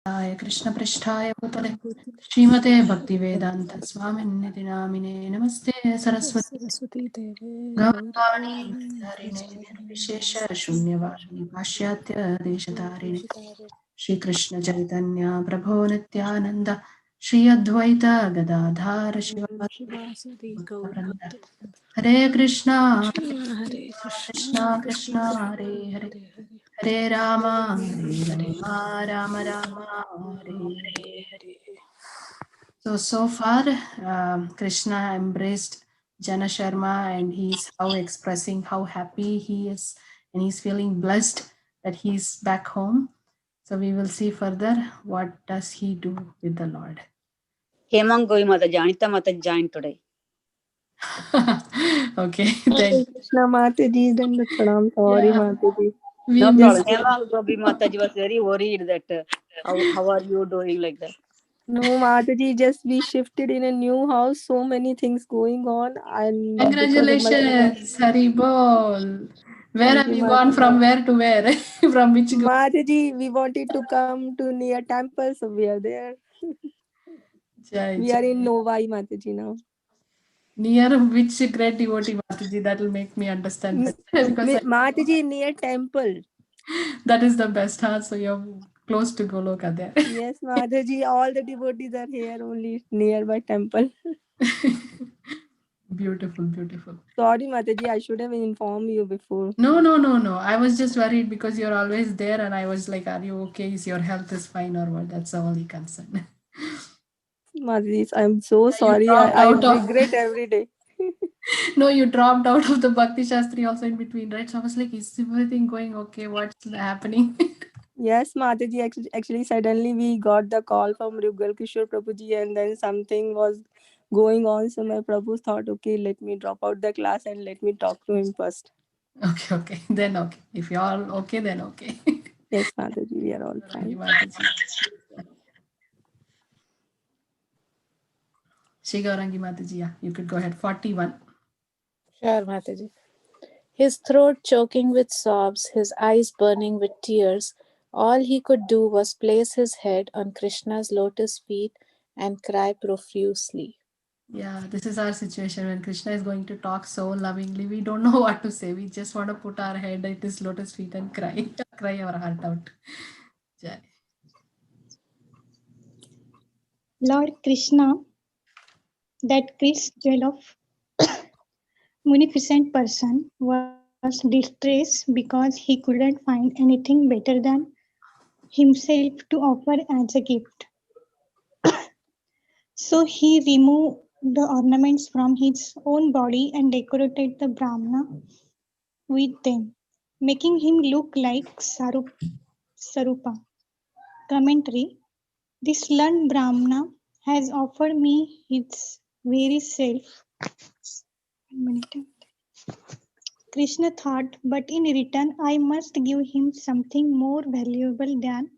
Krishna Prishtaya Bhutale Srimate Bhaktivedanta Swaminiti Namine Namaste Saraswati Gauravani Dharine Nirvishesha Shunyavadi Pashyatya Deshatarine Shri Krishna Chaitanya Prabhu Nityananda Shri Advaita Gadadhar Shivasadi Gaurabhakta Hare Krishna Krishna Krishna Hare Hare Hare Rama Rama Rama Hare Hare. So far, Krishna embraced Jana Sharma, and he's how expressing how happy he is, and he's feeling blessed that he's back home. So we will see further what does he do with the Lord. Hemang Goi Mataji, Anita Mataji joined today. Okay, thank Krishna Mataji, then the pranam. Sorry, Mataji. No problem. Hemang Goi Mataji was very worried that how are you doing like that? No, Mataji, just we shifted in a new house. So many things going on. And congratulations, Haribol. Where have you gone from where to where? From which group? Mataji, we wanted to come to near temple, so we are there. We are in Novai, Mataji now. Near which great devotee, Mataji? That will make me understand better. Mataji, near temple. That is the best, huh? So you're close to Goloka there. Yes, Mataji, all the devotees are here only nearby temple. Beautiful, beautiful. Sorry, Mataji, I should have informed you before. No. I was just worried because you're always there, and I was like, are you okay? Is your health is fine or what? That's the only concern. Mataji, I'm so sorry. I regret every day. No, you dropped out of the Bhakti Shastri also in between, right? So I was like, is everything going okay? What's happening? Yes, Mataji, actually suddenly we got the call from Rugal Kishore Prabhuji, and then something was going on. So my Prabhu thought, okay, let me drop out the class and let me talk to him first. Okay. Then okay. If you're all okay, then okay. Yes, Mataji, we are all fine. Shri Gaurangi Mataji, yeah, you could go ahead. 41. Sure, Mataji. His throat choking with sobs, his eyes burning with tears, all he could do was place his head on Krishna's lotus feet and cry profusely. Yeah, this is our situation when Krishna is going to talk so lovingly. We don't know what to say. We just want to put our head at his lotus feet and cry, cry our heart out. Jai. Lord Krishna, that Chris jewel of munificent person, was distressed because he couldn't find anything better than himself to offer as a gift. So he removed the ornaments from his own body and decorated the Brahmana with them, making him look like Sarupa. Commentary: this learned Brahmana has offered me his very self. Krishna thought, but in return I must give him something more valuable than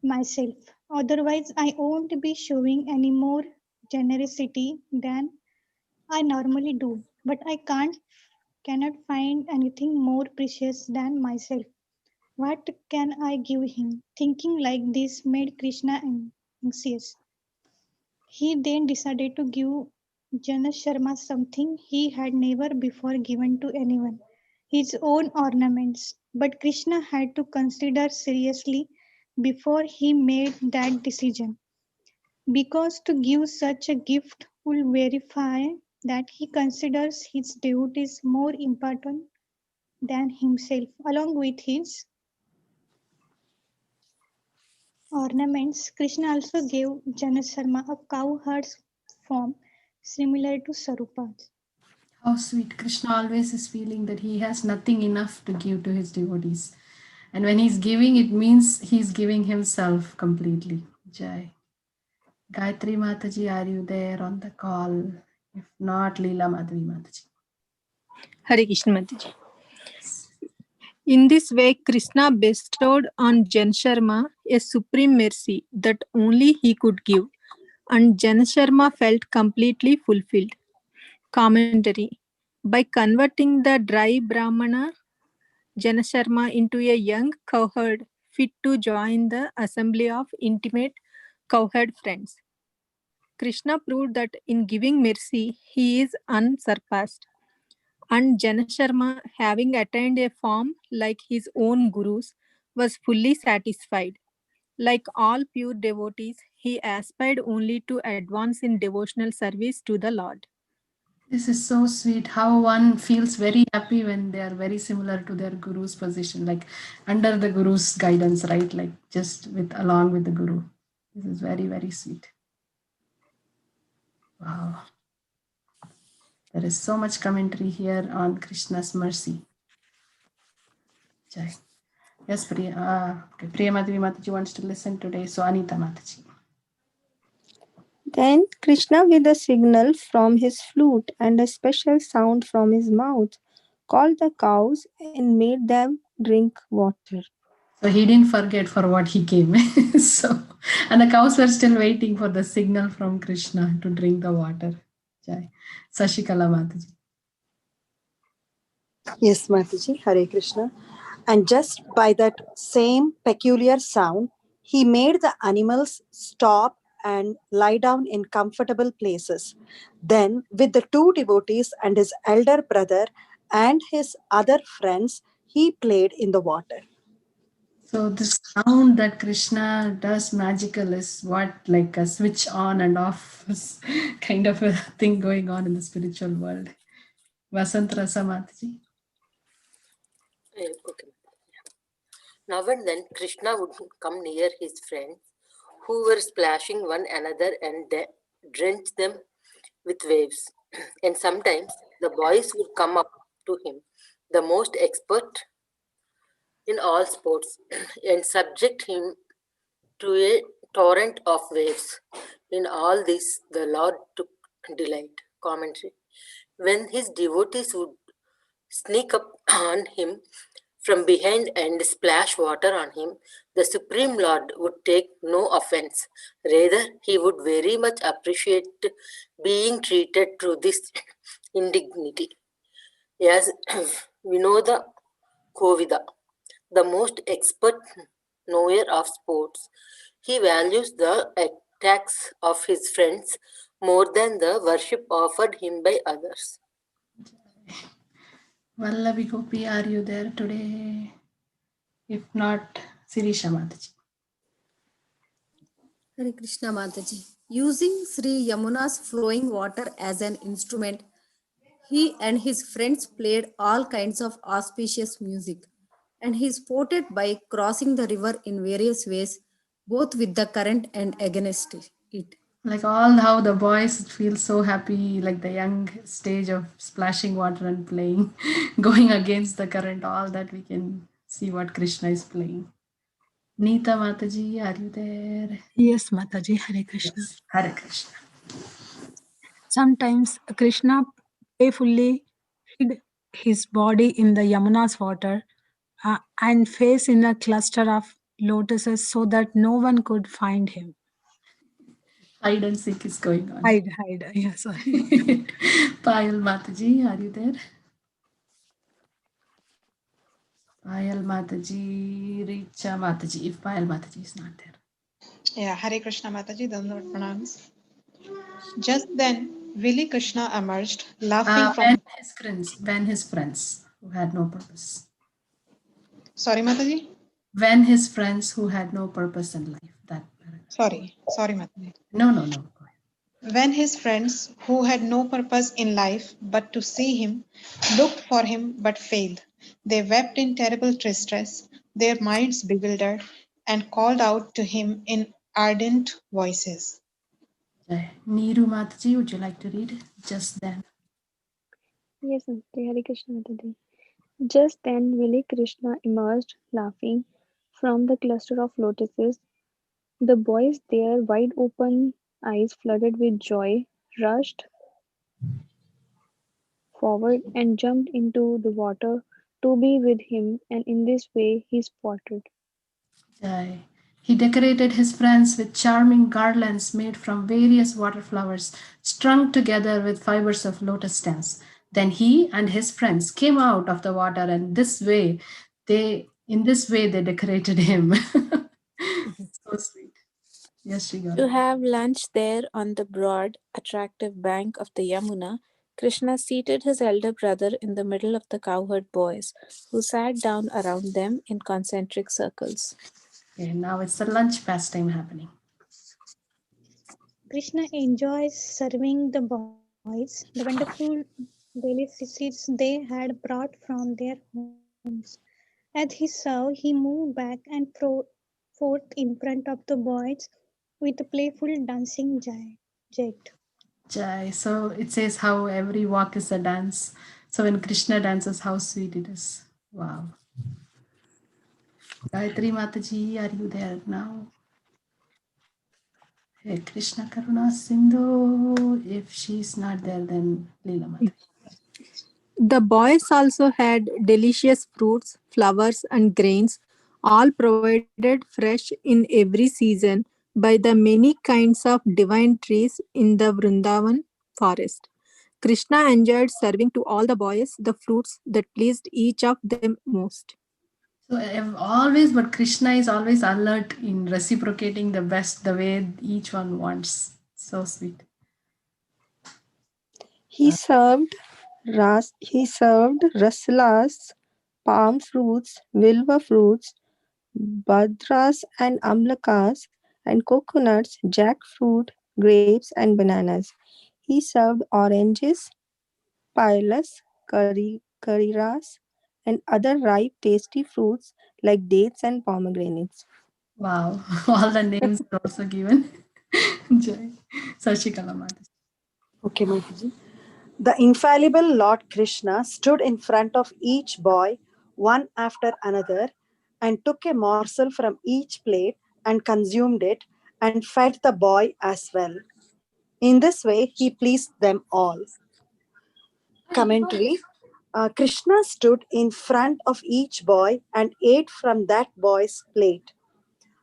myself. Otherwise, I won't be showing any more generosity than I normally do. But I cannot find anything more precious than myself. What can I give him? Thinking like this made Krishna anxious. He then decided to give Janas Sharma something he had never before given to anyone, his own ornaments. But Krishna had to consider seriously before he made that decision, because to give such a gift will verify that he considers his devotees more important than himself. Along with his ornaments, Krishna also gave Janas Sharma a cowherd's form similar to Sarupa's. How sweet. Krishna always is feeling that he has nothing enough to give to his devotees. And when he's giving, it means he's giving himself completely. Jai. Gayatri Mataji, are you there on the call? If not, Leela Madhavi Mataji. Hare Krishna Mataji. In this way, Krishna bestowed on Jan Sharma a supreme mercy that only he could give, and Jan Sharma felt completely fulfilled. Commentary: by converting the dry Brahmana Jan Sharma into a young cowherd fit to join the assembly of intimate cowherd friends. Krishna proved that in giving mercy, he is unsurpassed. And Janasharma, having attained a form like his own gurus, was fully satisfied. Like all pure devotees, he aspired only to advance in devotional service to the Lord. This is so sweet how one feels very happy when they are very similar to their guru's position, like under the guru's guidance, right? Like just with along with the guru. This is very, very sweet. Wow. There is so much commentary here on Krishna's mercy. Jai. Yes, Priya Madhavi Mataji wants to listen today. So Anita Mataji. Then Krishna, with a signal from his flute and a special sound from his mouth, called the cows and made them drink water. So he didn't forget for what he came. So, and the cows were still waiting for the signal from Krishna to drink the water. Jai. Sashikala Mataji. Yes, Mataji, Hare Krishna. And just by that same peculiar sound, he made the animals stop and lie down in comfortable places. Then, with the two devotees and his elder brother and his other friends, he played in the water. So this sound that Krishna does magical is what, like a switch on and off kind of a thing going on in the spiritual world. Vasant Rasa Mataji. Okay. Now and then Krishna would come near his friends who were splashing one another and drench them with waves. And sometimes the boys would come up to him, the most expert in all sports, and subject him to a torrent of waves. In all this, the Lord took delight. Commentary. When his devotees would sneak up on him from behind and splash water on him, the Supreme Lord would take no offense. Rather, he would very much appreciate being treated through this indignity. As we know the Kovida, the most expert knower of sports, he values the attacks of his friends more than the worship offered him by others. Vallavi Gopi, are you there today? If not, Sirisha Mataji. Hare Krishna Mataji. Using Sri Yamuna's flowing water as an instrument, he and his friends played all kinds of auspicious music, and he sported by crossing the river in various ways, both with the current and against it. Like all how the boys feel so happy, like the young stage of splashing water and playing, going against the current, all that we can see what Krishna is playing. Neeta Mataji, are you there? Yes, Mataji, Hare Krishna. Yes. Hare Krishna. Sometimes Krishna playfully hid his body in the Yamuna's water and face in a cluster of lotuses so that no one could find him. Hide and seek is going on. Hide. Yeah, sorry. Payal Mataji, are you there? Payal Mataji, Richa Mataji, if Payal Mataji is not there. Yeah, Hare Krishna Mataji, Dandavad Pranams. Just then, Willy Krishna emerged, laughing from... When his friends who had no purpose. Sorry, Mataji? When his friends who had no purpose in life. Sorry, Mataji. No. Go ahead. When his friends who had no purpose in life but to see him, looked for him but failed. They wept in terrible distress, their minds bewildered, and called out to him in ardent voices. Neeru Mataji, would you like to read just then? Yes, Hare Krishna Mataji. Just then Willy Krishna emerged, laughing, from the cluster of lotuses. The boys, their wide open eyes flooded with joy, rushed forward and jumped into the water to be with him, and in this way he sported. He decorated his friends with charming garlands made from various water flowers, strung together with fibers of lotus stems. Then he and his friends came out of the water, and this way they In this way, they decorated him. So sweet. Yes, she got To it. have lunch there on the broad, attractive bank of the Yamuna, Krishna seated his elder brother in the middle of the cowherd boys, who sat down around them in concentric circles. Okay, now it's the lunch pastime happening. Krishna enjoys serving the boys the wonderful delicacies they had brought from their homes. As he served, he moved back and forth in front of the boys with a playful dancing jet. Jai. So it says how every walk is a dance. So when Krishna dances, how sweet it is. Wow. Gayatri Mataji, are you there now? Hey Krishna Karuna Sindhu. If she's not there, then Leela Mataji. The boys also had delicious fruits, flowers, and grains, all provided fresh in every season by the many kinds of divine trees in the Vrindavan forest. Krishna enjoyed serving to all the boys the fruits that pleased each of them most. So I've always, but Krishna is always alert in reciprocating the best the way each one wants. So sweet. He served raslas, palm fruits, vilva fruits, badras and amlakas, and coconuts, jackfruit, grapes, and bananas. He served oranges, pilas, curry and other ripe, tasty fruits like dates and pomegranates. Wow. All the names are also given. Jai. Sashikala Mataji. Okay, Mataji. The infallible Lord Krishna stood in front of each boy, one after another, and took a morsel from each plate and consumed it and fed the boy as well. In this way, he pleased them all. Commentary. Krishna stood in front of each boy and ate from that boy's plate.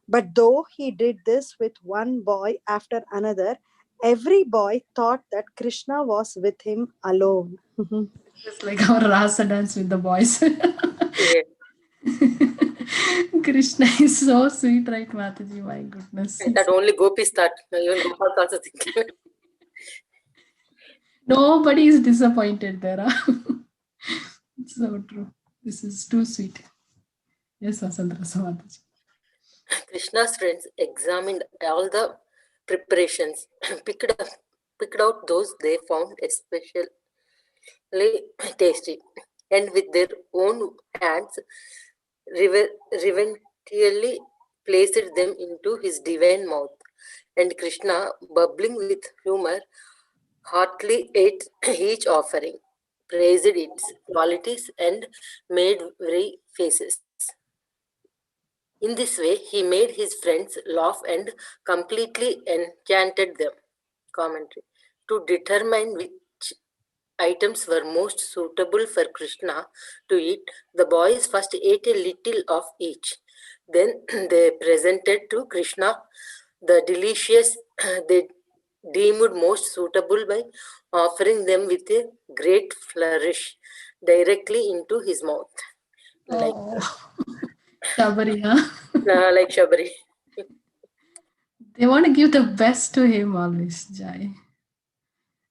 But though he did this with one boy after another, every boy thought that Krishna was with him alone. It's like our rasa dance with the boys. Yeah. Krishna is so sweet, right, Mataji? My goodness. I thought only gopis thought. Even Gopal also thinking. Nobody is disappointed there. Huh? It's so true. This is too sweet. Yes, Vasant Rasa Mataji. Krishna's friends examined all the preparations, picked out those they found especially tasty, and with their own hands reverentially placed them into his divine mouth. And Krishna, bubbling with humor, heartily ate each offering, praised its qualities, and made wry faces. In this way, he made his friends laugh and completely enchanted them. Commentary. To determine which items were most suitable for Krishna to eat, the boys first ate a little of each. Then they presented to Krishna the delicious they deemed most suitable by offering them with a great flourish directly into his mouth, like Oh, Shabari, huh? like Shabari. They want to give the best to him always, Jai.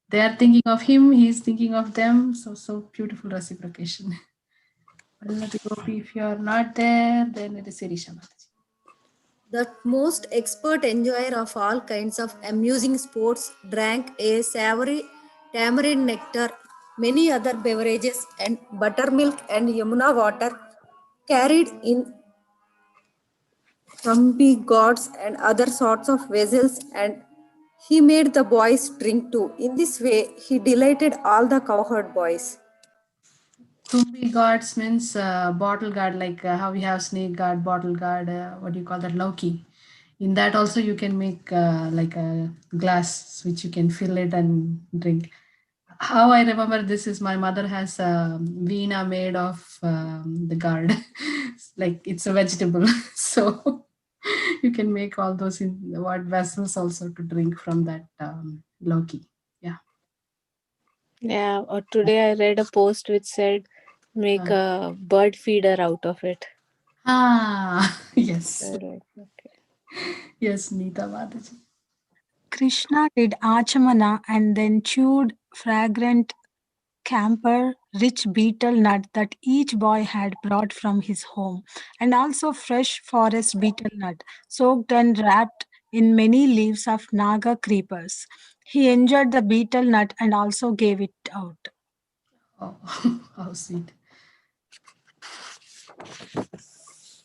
They are thinking of him, he's thinking of them. So, so beautiful reciprocation. Pallavi Gopi, if you are not there, then it is Sirisha Mataji. The most expert enjoyer of all kinds of amusing sports drank a savory tamarind nectar, many other beverages, and buttermilk and Yamuna water carried in Humpi gourds and other sorts of vessels, and he made the boys drink too. In this way, he delighted all the cowherd boys. Tumbi guards means bottle guard, like how we have snake guard, bottle guard, what do you call that, Loki. In that also you can make like a glass which you can fill it and drink. How I remember this is my mother has a veena made of the gourd. Like it's a vegetable. So you can make all those in what vessels also to drink from that Loki. Yeah. Yeah, or today I read a post which said make Uh, a bird feeder out of it. Yes. Correct. Okay. Yes, Neeta Mataji. Krishna did Achamana and then chewed fragrant camphor rich betel nut that each boy had brought from his home, and also fresh forest betel nut, soaked and wrapped in many leaves of naga creepers. He enjoyed the betel nut and also gave it out. Oh, how sweet.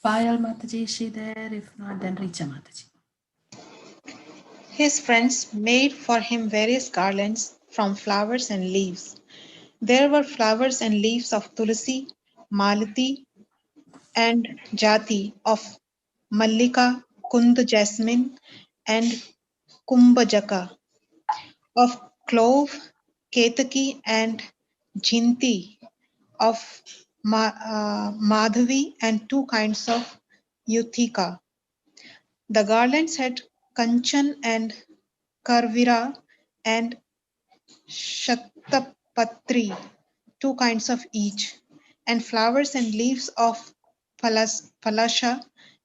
Payal Mataji, is she there? If not, then Richa Mataji. His friends made for him various garlands from flowers and leaves. There were flowers and leaves of tulsi, malati, and jati, of mallika, kund jasmine, and kumbhajaka, of clove, ketaki, and jhinti, of madhavi, and two kinds of yuthika. The garlands had kanchan and karvira and shattapatri, two kinds of each, and flowers and leaves of palasha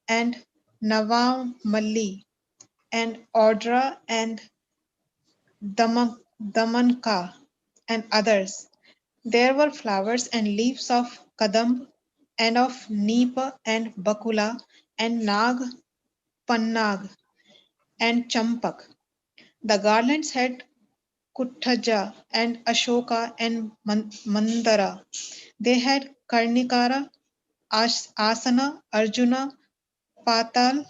and navamalli, and ordra and damanka, and others. There were flowers and leaves of kadamb and of nipa and bakula and nag, pannag, and champak. The garlands had Kuttaja and Ashoka and Mandara. They had Karnikara, Asana, Arjuna, Patal,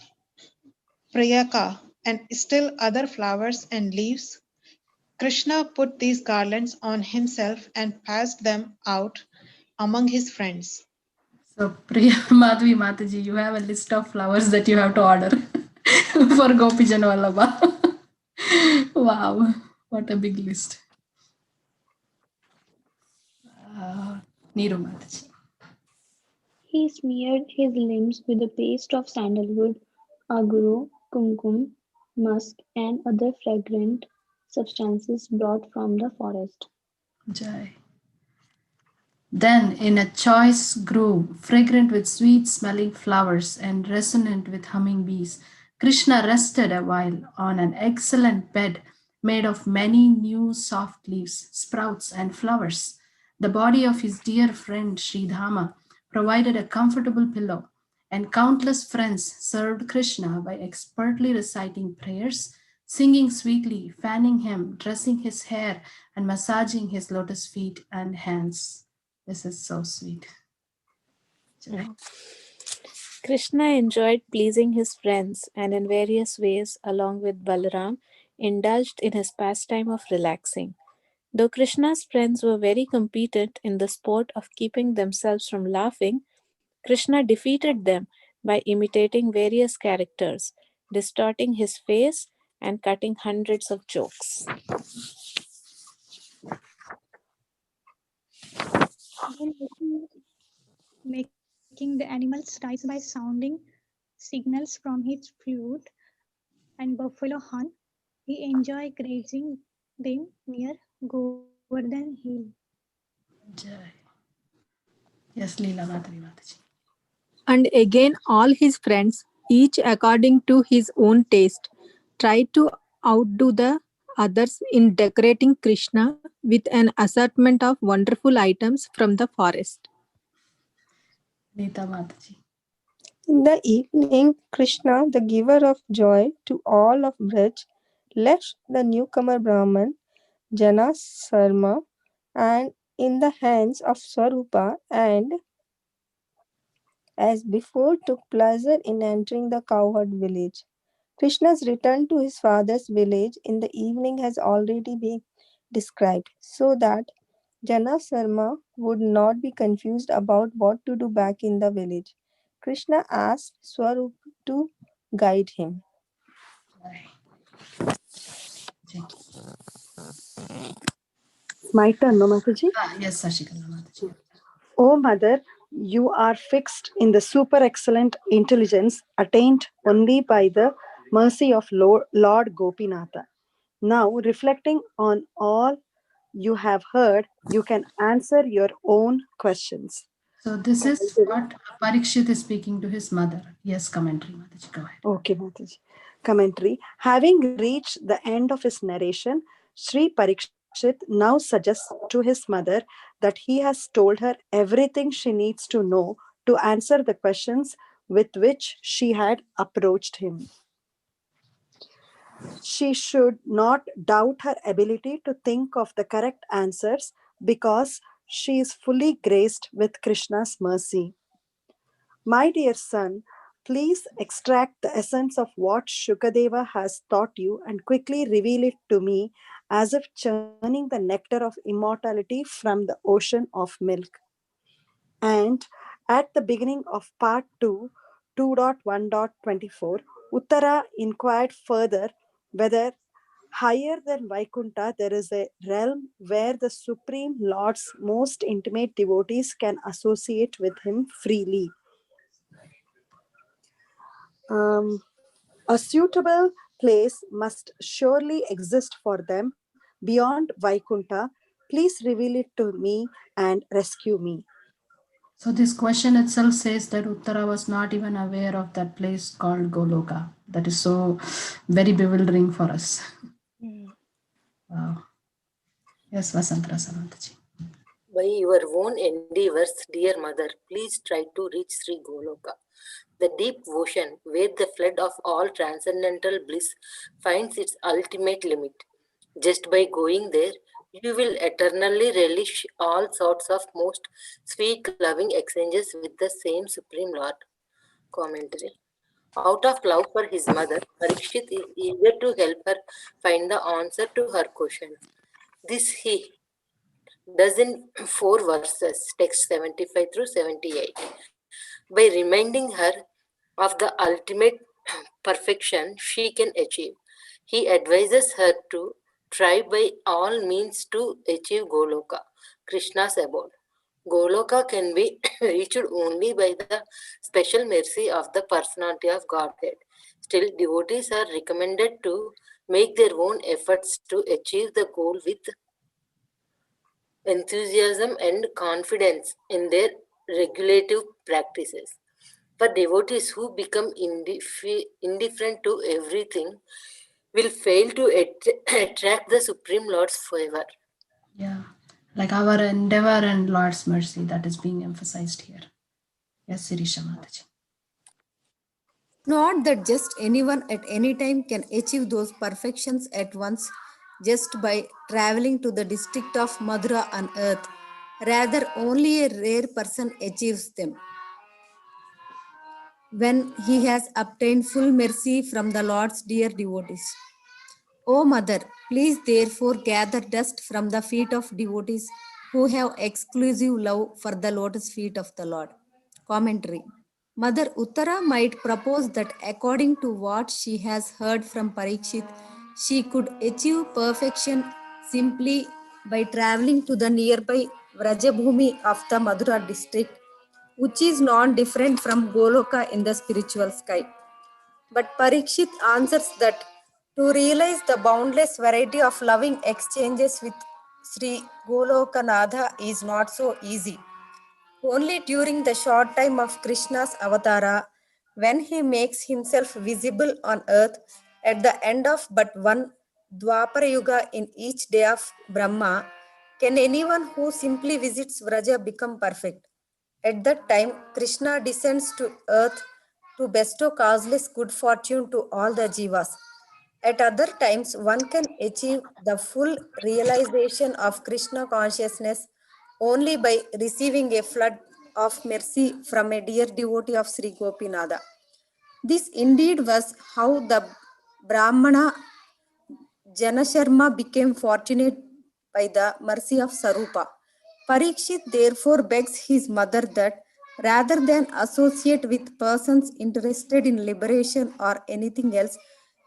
Priyaka, and still other flowers and leaves. Krishna put these garlands on himself and passed them out among his friends. So, Priya Madhvi Mataji, you have a list of flowers that you have to order for Gopijan Vallabha. Wow, what a big list. Neeru Mataji. He smeared his limbs with a paste of sandalwood, aguro, kumkum, musk, and other fragrant substances brought from the forest. Jai. Then, in a choice grove, fragrant with sweet smelling flowers and resonant with humming bees, Krishna rested a while on an excellent bed made of many new soft leaves, sprouts, and flowers. The body of his dear friend Sridhama provided a comfortable pillow, and countless friends served Krishna by expertly reciting prayers, singing sweetly, fanning him, dressing his hair, and massaging his lotus feet and hands. This is so sweet. Jai. Krishna enjoyed pleasing his friends and in various ways, along with Balaram, indulged in his pastime of relaxing. Though Krishna's friends were very competent in the sport of keeping themselves from laughing, Krishna defeated them by imitating various characters, distorting his face, and cutting hundreds of jokes. Then making the animals rise by sounding signals from his flute and buffalo horn, he enjoyed grazing them near Govardhan Hill. Jai. Yes, Leela Madhuri Mataji. And again, all his friends, each according to his own taste, tried to outdo the others in decorating Krishna with an assortment of wonderful items from the forest. Neeta Mataji. In the evening, Krishna, the giver of joy to all of Braj, left the newcomer Brahman, Jana Sarma, and in the hands of Swarupa, and as before took pleasure in entering the cowherd village. Krishna's return to his father's village in the evening has already been described, so that Jana Sarma would not be confused about what to do back in the village. Krishna asked Swarup to guide him. Jai. My turn, no, Mataji? Yes, Sashikala Mataji. O mother, you are fixed in the super excellent intelligence attained only by the mercy of Lord Gopinatha. Now, reflecting on all you have heard, you can answer your own questions. So this is what Parikshit is speaking to his mother. Yes, commentary, Mataji, go ahead. Okay, Mataji. Commentary. Having reached the end of his narration, Sri Parikshit now suggests to his mother that he has told her everything she needs to know to answer the questions with which she had approached him. She should not doubt her ability to think of the correct answers because she is fully graced with Krishna's mercy. My dear son, please extract the essence of what Shukadeva has taught you and quickly reveal it to me as if churning the nectar of immortality from the ocean of milk. And at the beginning of part 2, 2.1.24, Uttara inquired further whether higher than Vaikuntha there is a realm where the Supreme Lord's most intimate devotees can associate with him freely. A suitable place must surely exist for them beyond Vaikuntha. Please reveal it to me and rescue me. So this question itself says that Uttara was not even aware of that place called Goloka. That is so very bewildering for us. Wow. Yes, Vasantra Samantji. By your own endeavors, dear mother, please try to reach Sri Goloka, the deep ocean where the flood of all transcendental bliss finds its ultimate limit. Just by going there, you will eternally relish all sorts of most sweet, loving exchanges with the same Supreme Lord. Commentary. Out of love for his mother, Parikshit is eager to help her find the answer to her question. This he does in 4 verses, text 75 through 78. By reminding her of the ultimate perfection she can achieve, he advises her to try by all means to achieve Goloka, Krishna's abode. Goloka can be reached only by the special mercy of the personality of Godhead. Still, devotees are recommended to make their own efforts to achieve the goal with enthusiasm and confidence in their regulative practices. For devotees who become indifferent to everything, will fail to attract the Supreme Lord's favor. Yeah, like our endeavor and Lord's mercy that is being emphasized here. Yes, Sirisha Mataji. Not that just anyone at any time can achieve those perfections at once just by traveling to the district of Madhura on earth. Rather, only a rare person achieves them when he has obtained full mercy from the Lord's dear devotees. O Mother, please therefore gather dust from the feet of devotees who have exclusive love for the lotus feet of the Lord. Commentary. Mother Uttara might propose that according to what she has heard from Parikshit, she could achieve perfection simply by traveling to the nearby Vrajabhumi of the Madhura district, which is non-different from Goloka in the spiritual sky. But Parikshit answers that to realize the boundless variety of loving exchanges with Sri Golokanatha is not so easy. Only during the short time of Krishna's avatara, when he makes himself visible on earth at the end of but one Dwapara Yuga in each day of Brahma, can anyone who simply visits Vraja become perfect. At that time, Krishna descends to earth to bestow causeless good fortune to all the jivas. At other times, one can achieve the full realization of Krishna consciousness only by receiving a flood of mercy from a dear devotee of Sri Gopinatha. This indeed was how the Brahmana Janasharma became fortunate by the mercy of Sarupa. Parikshit therefore begs his mother that rather than associate with persons interested in liberation or anything else,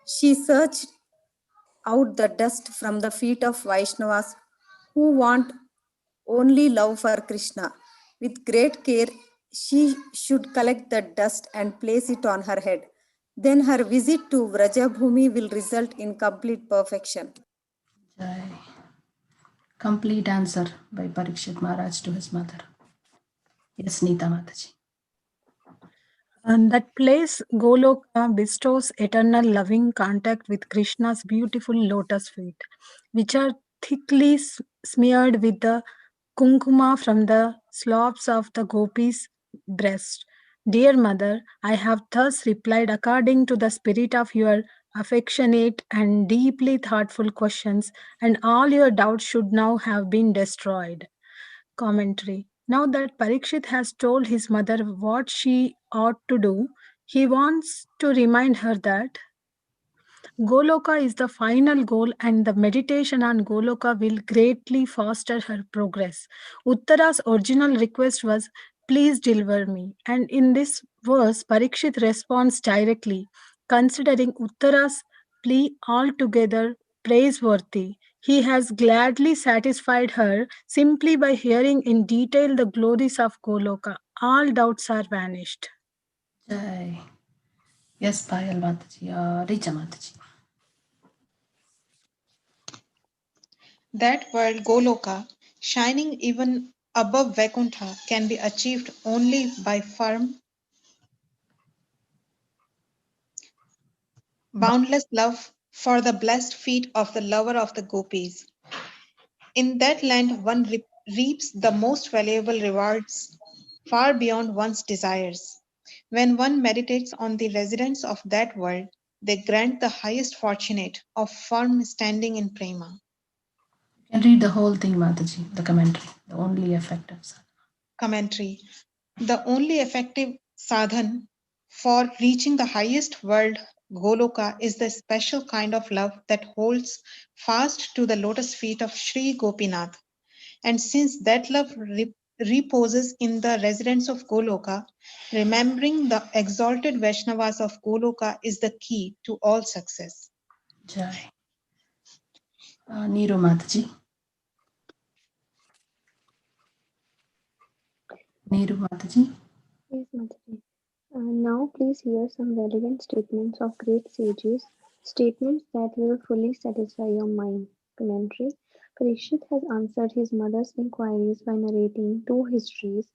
she searched out the dust from the feet of Vaishnavas who want only love for Krishna. With great care, she should collect the dust and place it on her head. Then her visit to Vrajabhumi will result in complete perfection. Jai. Complete answer by Parikshit Maharaj to his mother. Yes, Neeta Mataji. And that place, Goloka, bestows eternal loving contact with Krishna's beautiful lotus feet, which are thickly smeared with the kunkuma from the slopes of the gopis' breast. Dear mother, I have thus replied according to the spirit of your affectionate and deeply thoughtful questions, and all your doubts should now have been destroyed. Commentary. Now that Parikshit has told his mother what she ought to do, he wants to remind her that Goloka is the final goal and the meditation on Goloka will greatly foster her progress. Uttara's original request was, "Please deliver me." And in this verse, Parikshit responds directly, considering Uttara's plea altogether praiseworthy. He has gladly satisfied her simply by hearing in detail the glories of Goloka. All doubts are vanished. Jai. Yes, Payal Mataji. Richa Mataji. That world Goloka, shining even above Vaikuntha, can be achieved only by firm, boundless love for the blessed feet of the lover of the gopis. In that land, one reaps the most valuable rewards far beyond one's desires. When one meditates on the residents of that world, they grant the highest fortunate of firm standing in prema. You can read the whole thing, Mataji, the commentary, the only effective sadhana. Commentary. The only effective sadhan for reaching the highest world, Goloka, is the special kind of love that holds fast to the lotus feet of Sri Gopinath. And since that love reposes in the residents of Goloka, remembering the exalted Vaishnavas of Goloka is the key to all success. Jai. Neeru Mataji. Neeru Mataji. Yes, Mataji. Now please hear some relevant statements of great sages, statements that will fully satisfy your mind. Commentary. Parikshit has answered his mother's inquiries by narrating two histories,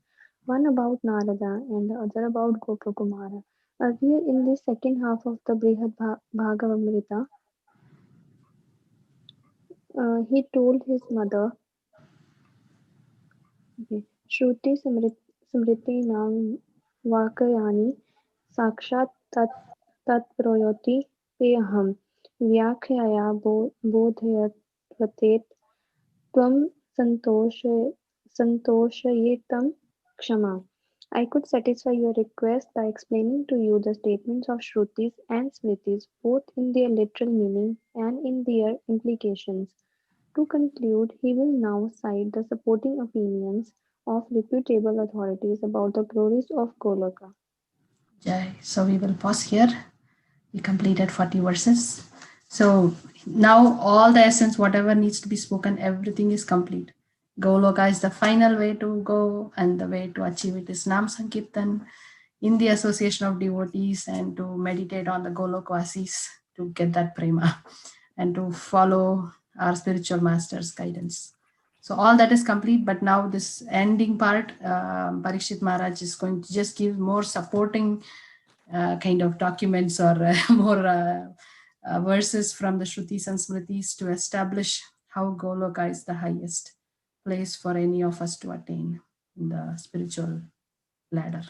one about Narada and the other about Gopakumara. Earlier in the second half of the Brihad Bhagavatamrita, he told his mother, Shruti Smritinam Vakayani Sakshat Tatproyoti Peham Vyakhaya Bodhayatvate Tvam Santoshayetam Kshama. I could satisfy your request by explaining to you the statements of Shrutis and Smritis, both in their literal meaning and in their implications. To conclude, he will now cite the supporting opinions of reputable authorities about the glories of Goloka. Jai. So we will pause here. We completed 40 verses. So now all the essence, whatever needs to be spoken, everything is complete. Goloka is the final way to go, and the way to achieve it is Nam Sankirtan in the association of devotees, and to meditate on the Golokvasis to get that prema and to follow our spiritual master's guidance. So all that is complete, but now this ending part, Parikshit Maharaj is going to just give more supporting kind of documents or more verses from the Shrutis and Smritis to establish how Goloka is the highest place for any of us to attain in the spiritual ladder.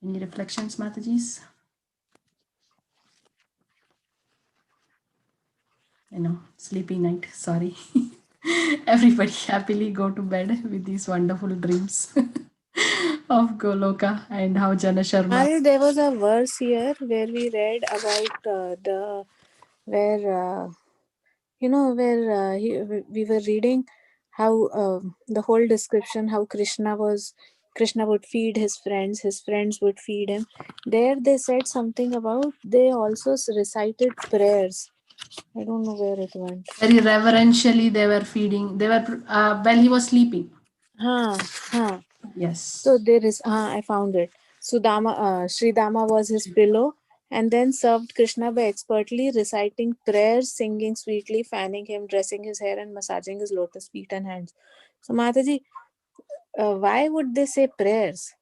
Any reflections, Matajis? Sleepy night, sorry. Everybody happily go to bed with these wonderful dreams of Goloka and how Jana Sharma. There was a verse here where we read about we were reading how the whole description, how Krishna would feed his friends would feed him. There they said something about they also recited prayers. I don't know where it went. Very reverentially they were feeding. They were while he was sleeping. Yes. So there is I found it. Sri Dama was his pillow and then served Krishna by expertly reciting prayers, singing sweetly, fanning him, dressing his hair and massaging his lotus feet and hands. So Mataji, Why would they say prayers?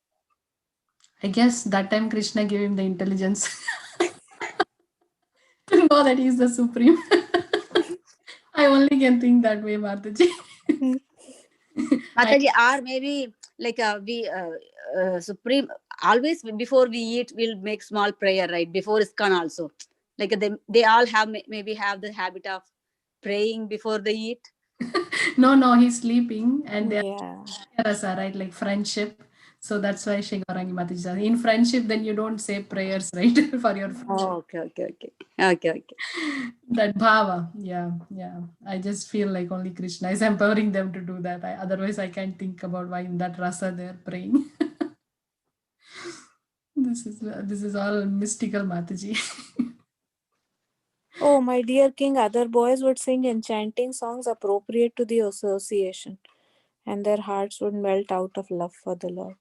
I guess that time Krishna gave him the intelligence to know that he's the supreme. I only can think that way, Mataji. Mataji, or maybe like we supreme always before we eat we'll make small prayer, right, before iskan also, like they all have maybe have the habit of praying before they eat. No, he's sleeping and they Yeah. are rasa, right? Like friendship. So that's why Shigarangi Mataji said, in friendship, then you don't say prayers, right? For your friendship. Oh, okay. That bhava. Yeah. I just feel like only Krishna is empowering them to do that. Otherwise, I can't think about why in that rasa they're praying. This is all mystical, Mataji. Oh, my dear king, other boys would sing enchanting songs appropriate to the association, and their hearts would melt out of love for the Lord.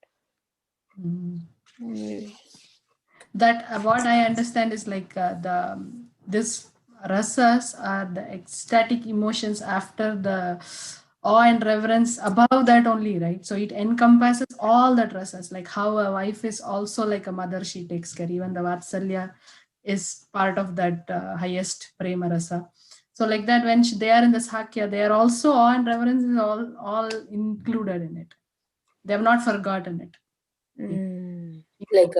Maybe. That what I understand is like this rasas are the ecstatic emotions after the awe and reverence above that only, right? So it encompasses all that rasas, like how a wife is also like a mother, she takes care. Even the vatsalya is part of that highest prema rasa. So like that, when they are in the sakya, they are also awe and reverence is all included in it. They have not forgotten it. Like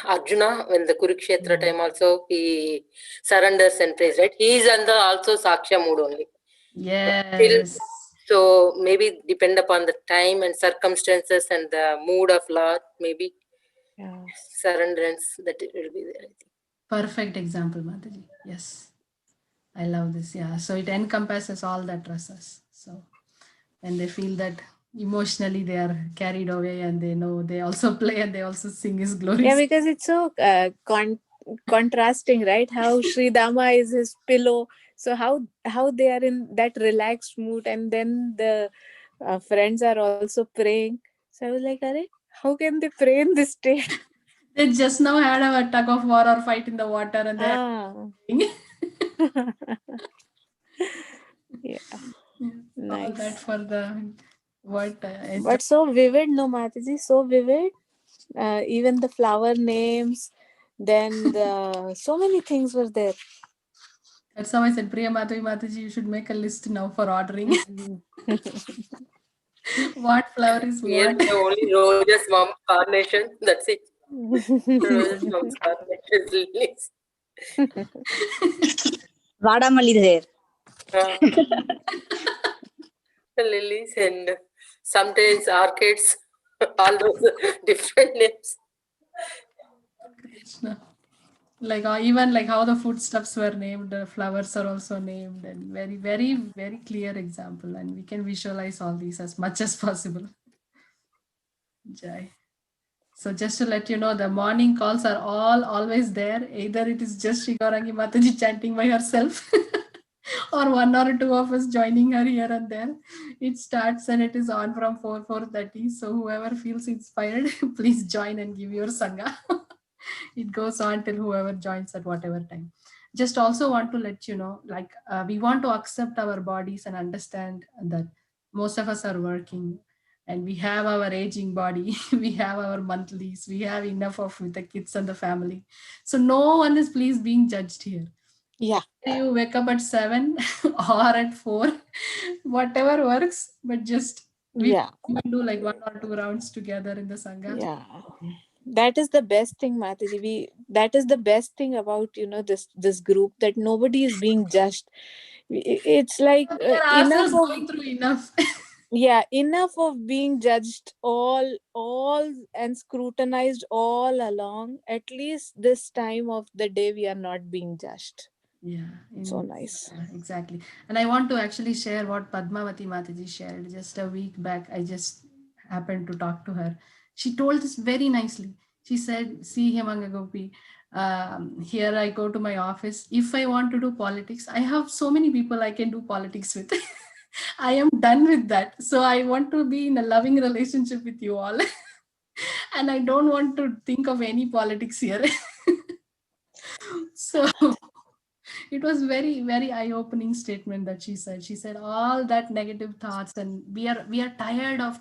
Arjuna, when the Kurukshetra time also he surrenders and prays, right? He is under also Saksha mood only. Yes. So maybe depend upon the time and circumstances and the mood of Lord, maybe surrenderance that it will be there, I think. Perfect example, Mataji. Yes. I love this. Yeah. So it encompasses all that rasas. So when they feel that emotionally they are carried away and they know they also play and they also sing his glories. Yeah, because it's so contrasting, right? How Sri Dama is his pillow. So how they are in that relaxed mood, and then the friends are also praying. So I was like, Are, how can they pray in this state? They just now had a tug of war or fight in the water and they are yeah. Nice. All that for the what? But so vivid, no, Mataji, so vivid. Even the flower names, then so many things were there. That's how I said, Priya Mataji, you should make a list now for ordering. What flower is Here what? we have only roses, mom, carnation. That's it. Roses, mom, carnation, lilies. Vadamalli there. Lilies and sometimes orchids, all those different names. Krishna. Like even like how the foodstuffs were named, the flowers are also named, and very clear example, and we can visualize all these as much as possible. Jai. So just to let you know, the morning calls are all always there. Either it is just Shigarangi Mataji chanting by herself or one or two of us joining her here and there. It starts and it is on from 4:30. So whoever feels inspired, please join and give your sangha. It goes on till whoever joins at whatever time. Just also want to let you know, like we want to accept our bodies and understand that most of us are working and we have our aging body, we have our monthlies, we have enough of with the kids and the family. So no one is please being judged here. Yeah. You wake up at 7 or at 4, whatever works, but just we do like 1 or 2 rounds together in the Sangha. Yeah. That is the best thing, Mataji. That is the best thing about this group, that nobody is being judged. It's like enough of going through enough. Yeah, enough of being judged all and scrutinized all along. At least this time of the day we are not being judged. Yeah, so nice. Yeah, exactly. And I want to actually share what Padmavati Mataji shared just a week back. I just happened to talk to her. She told this very nicely. She said, see, Hemanga Gopi, here I go to my office. If I want to do politics, I have so many people I can do politics with. I am done with that. So I want to be in a loving relationship with you all. And I don't want to think of any politics here. So it was very eye-opening statement that she said. She said all that negative thoughts, and we are tired of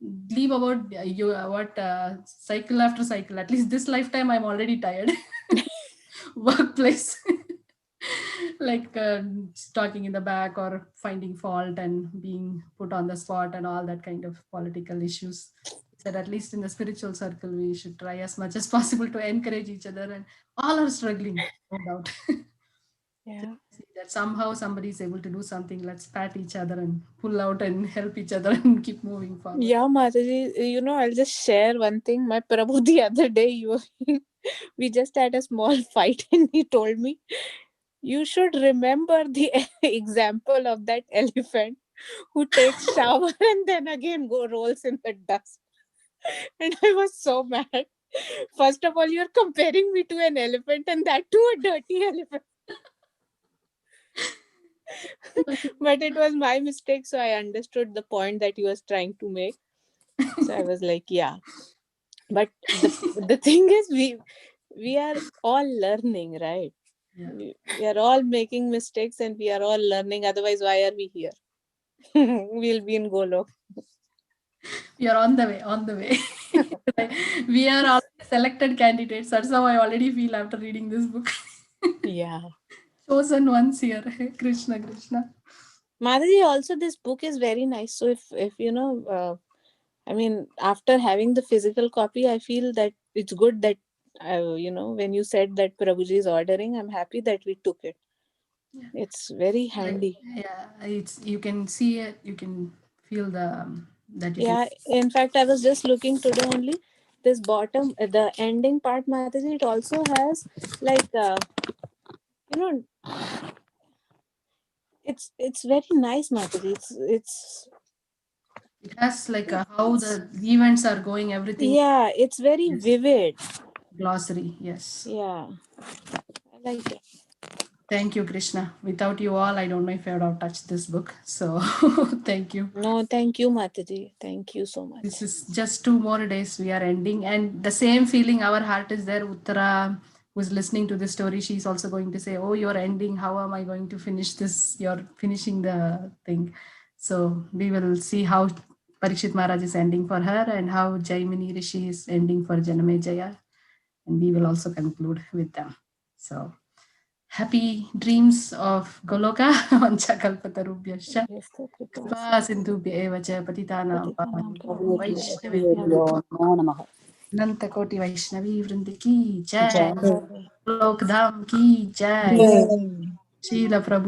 leave about you cycle after cycle. At least this lifetime I'm already tired. Workplace. Like talking in the back or finding fault and being put on the spot and all that kind of political issues. Said at least in the spiritual circle we should try as much as possible to encourage each other, and all are struggling, no doubt. Yeah. See that somehow somebody is able to do something, let's pat each other and pull out and help each other and keep moving forward. Yeah, Mataji, I'll just share one thing. My Prabhu the other day, we just had a small fight and he told me, you should remember the example of that elephant who takes shower and then again rolls in the dust. And I was so mad. First of all, you're comparing me to an elephant, and that to a dirty elephant. But it was my mistake, so I understood the point that he was trying to make. So I was like, yeah. But the thing is, we are all learning, right? Yeah. We are all making mistakes and we are all learning. Otherwise, why are we here? We'll be in Golok. We are on the way. Like, we are all selected candidates. That's how I already feel after reading this book. Yeah. Chosen ones here. Krishna. Madhaji, also this book is very nice. So if after having the physical copy, I feel that it's good that, when you said that Prabhuji is ordering, I'm happy that we took it. Yeah. It's very handy. It's you can see it, you can feel that you Yeah, in fact, I was just looking today only. This bottom, the ending part, Mataji, it also has like, it's very nice, Mataji. it has like how the events are going, everything. Yeah, it's very vivid. Glossary, yes. Yeah, I like it. Thank you, Krishna. Without you all, I don't know if I would have touched this book. So thank you. No, thank you, Mataji. Thank you so much. This is just 2 more days we are ending, and the same feeling our heart is there. Uttara, who's listening to this story, she's also going to say, oh, you're ending, how am I going to finish this? You're finishing the thing. So we will see how Parikshit Maharaj is ending for her and how Jaimini Rishi is ending for Janamejaya, and we will also conclude with them. So happy dreams of Goloka. Vanchakalpatarubhyascha. Kripa sindhubhya eva cha patitanam pavanebhyo Vaishnavebhyo Nanta Koti Vaishnavi Vrindi ki jai. Lokdham ki jai. Srila Prabhu